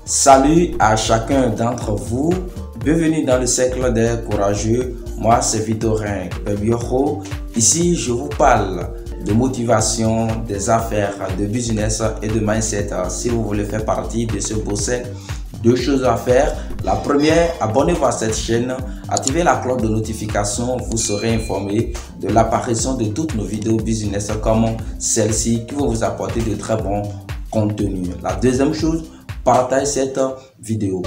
Salut à chacun d'entre vous, bienvenue dans le cercle des courageux. Moi c'est Victorin Bebioro. Ici je vous parle de motivation, des affaires, de business et de mindset. Si vous voulez faire partie de ce beau cercle, deux choses à faire. La première, abonnez-vous à cette chaîne, activez la cloche de notification, vous serez informé de l'apparition de toutes nos vidéos business comme celle-ci qui vont vous apporter de très bons contenus. La deuxième chose, partagez cette vidéo.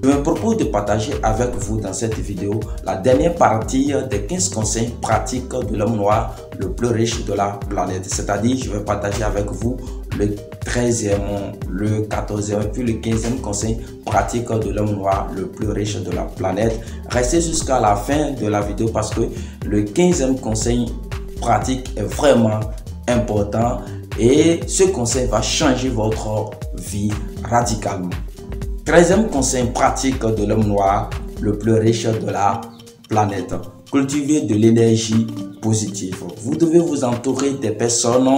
Je me propose de partager avec vous dans cette vidéo la dernière partie des 15 conseils pratiques de l'homme noir le plus riche de la planète. C'est-à-dire, je vais partager avec vous le 13e, le 14e et puis le 15e conseil pratique de l'homme noir le plus riche de la planète. Restez jusqu'à la fin de la vidéo parce que le 15e conseil pratique est vraiment important et ce conseil va changer votre vie radicalement. 13e conseil pratique de l'homme noir le plus riche de la planète. Cultiver de l'énergie positive. Vous devez vous entourer des personnes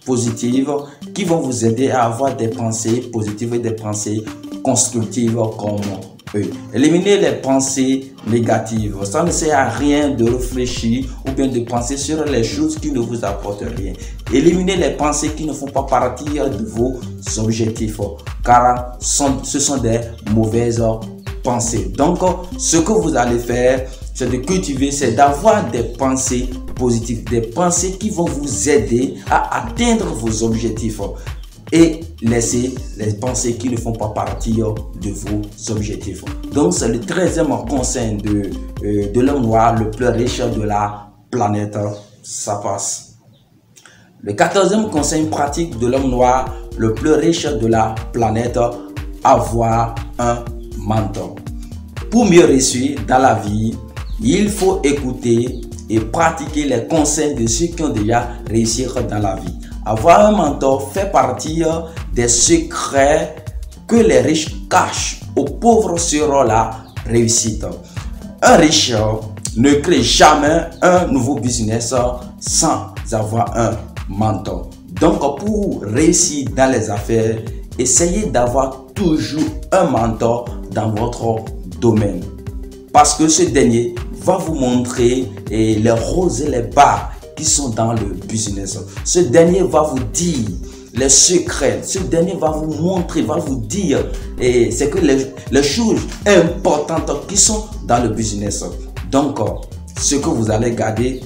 positives qui vont vous aider à avoir des pensées positives et des pensées constructives comme eux. Éliminez les pensées négatives. Ça ne sert à rien de réfléchir ou bien de penser sur les choses qui ne vous apportent rien. Éliminez les pensées qui ne font pas partir de vos objectifs car ce sont des mauvaises pensées. Donc, ce que vous allez faire, c'est de cultiver, c'est d'avoir des pensées positives, des pensées qui vont vous aider à atteindre vos objectifs et laisser les pensées qui ne font pas partir de vos objectifs. Donc, c'est le 13e conseil de l'homme noir le plus riche de la planète. Ça passe. Le 14e conseil pratique de l'homme noir le plus riche de la planète, avoir un mentor. Pour mieux réussir dans la vie, il faut écouter et pratiquer les conseils de ceux qui ont déjà réussi dans la vie. Avoir un mentor fait partie des secrets que les riches cachent aux pauvres sur la réussite. Un riche ne crée jamais un nouveau business sans avoir un mentor. Donc, pour réussir dans les affaires, essayez d'avoir toujours un mentor dans votre domaine. Parce que ce dernier va vous montrer les roses et les bas qui sont dans le business. Ce dernier va vous dire les secrets. Ce dernier va vous montrer, va vous dire c'est que les choses importantes qui sont dans le business. Donc, ce que vous allez garder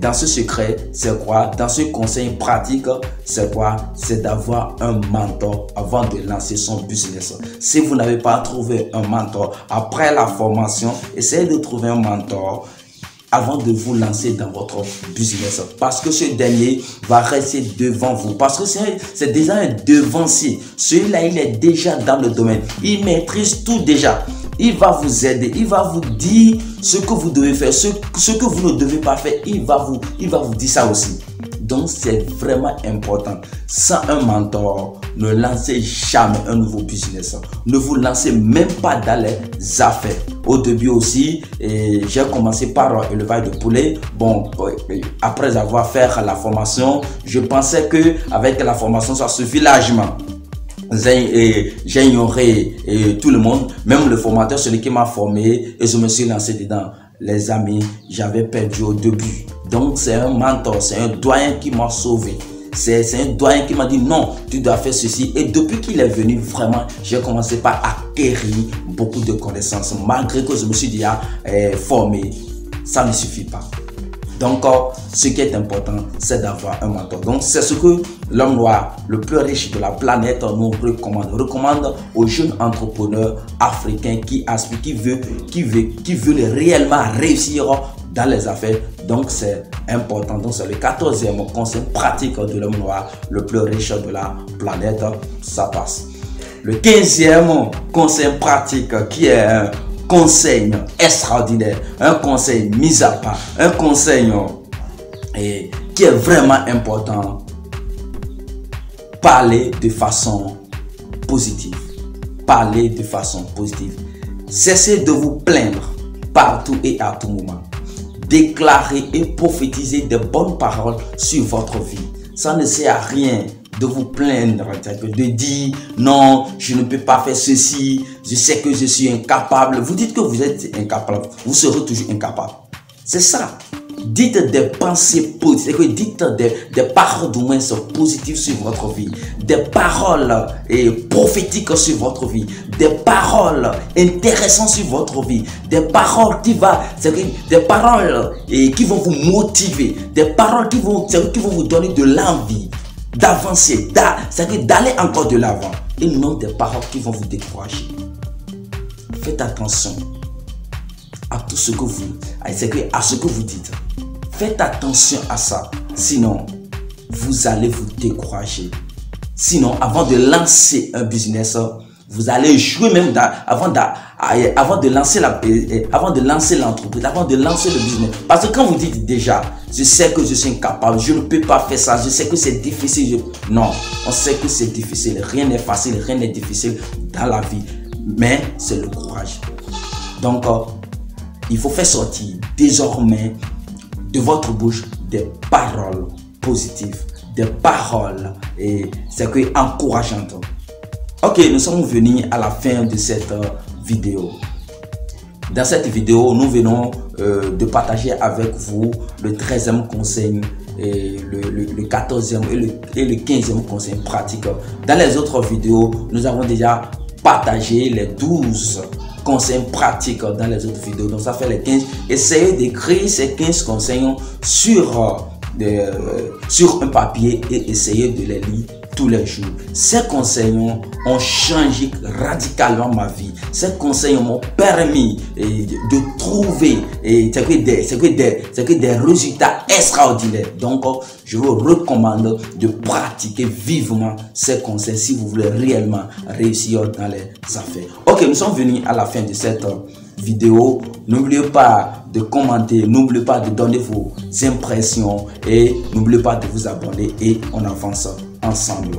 dans ce secret, c'est quoi? Dans ce conseil pratique, c'est quoi? C'est d'avoir un mentor avant de lancer son business. Si vous n'avez pas trouvé un mentor après la formation, essayez de trouver un mentor avant de vous lancer dans votre business. Parce que ce dernier va rester devant vous. Parce que c'est déjà un devancier. Celui-là, il est déjà dans le domaine. Il maîtrise tout déjà. Il va vous aider, il va vous dire ce que vous devez faire, ce que vous ne devez pas faire, il va vous dire ça aussi. Donc c'est vraiment important. Sans un mentor, ne lancez jamais un nouveau business. Ne vous lancez même pas dans les affaires. Au début aussi, j'ai commencé par élevage de poulets. Bon, après avoir fait la formation, je pensais que avec la formation, ça suffit largement. J'ai ignoré tout le monde, même le formateur, celui qui m'a formé, et je me suis lancé dedans. Les amis, j'avais perdu au début. Donc c'est un mentor, c'est un doyen qui m'a sauvé. C'est un doyen qui m'a dit non, tu dois faire ceci. Et depuis qu'il est venu, vraiment, j'ai commencé par acquérir beaucoup de connaissances. Malgré que je me suis déjà formé, ça ne suffit pas. Donc, ce qui est important, c'est d'avoir un mentor. Donc, c'est ce que l'homme noir le plus riche de la planète nous recommande aux jeunes entrepreneurs africains qui aspirent, qui veulent réellement réussir dans les affaires. Donc, c'est important. Donc, c'est le 14e conseil pratique de l'homme noir le plus riche de la planète. Ça passe. Le 15e conseil pratique qui est un conseil extraordinaire, un conseil mis à part, un conseil qui est vraiment important. Parlez de façon positive. Parlez de façon positive. Cessez de vous plaindre. partout et à tout moment. Déclarez et prophétisez de bonnes paroles sur votre vie. Ça ne sert à rien de vous plaindre, de dire non, je ne peux pas faire ceci, je sais que je suis incapable. Vous dites que vous êtes incapable, vous serez toujours incapable. C'est ça. Dites des pensées positives, dites des paroles du moins positives sur votre vie, des paroles prophétiques sur votre vie, des paroles intéressantes sur votre vie, des paroles qui vont vous motiver, des paroles qui vont vous donner de l'envie d'avancer, d'aller encore de l'avant, et non des paroles qui vont vous décourager. Faites attention à tout ce que vous dites. Faites attention à ça, sinon vous allez vous décourager. Sinon, avant de lancer un business, vous allez échouer même avant de lancer l'entreprise, avant de lancer le business. Parce que quand vous dites déjà, je sais que je suis incapable, je ne peux pas faire ça, je sais que c'est difficile. Non, on sait que c'est difficile. Rien n'est facile, rien n'est difficile dans la vie. Mais c'est le courage. Donc, il faut faire sortir désormais de votre bouche des paroles positives, des paroles encourageantes. Ok, nous sommes venus à la fin de cette vidéo. Dans cette vidéo, nous venons de partager avec vous le 13e conseil, le 14e et le 15e conseil pratique. Dans les autres vidéos, nous avons déjà partagé les 12 conseils pratiques dans les autres vidéos. Donc ça fait les 15. Essayez d'écrire ces 15 conseils sur un papier et essayez de les lire tous les jours. Ces conseils ont changé radicalement ma vie. Ces conseils m'ont permis de trouver des résultats extraordinaires. Donc, je vous recommande de pratiquer vivement ces conseils si vous voulez réellement réussir dans les affaires. Ok, nous sommes venus à la fin de cette vidéo. N'oubliez pas de commenter, n'oubliez pas de donner vos impressions et n'oubliez pas de vous abonner et on avance ensemble.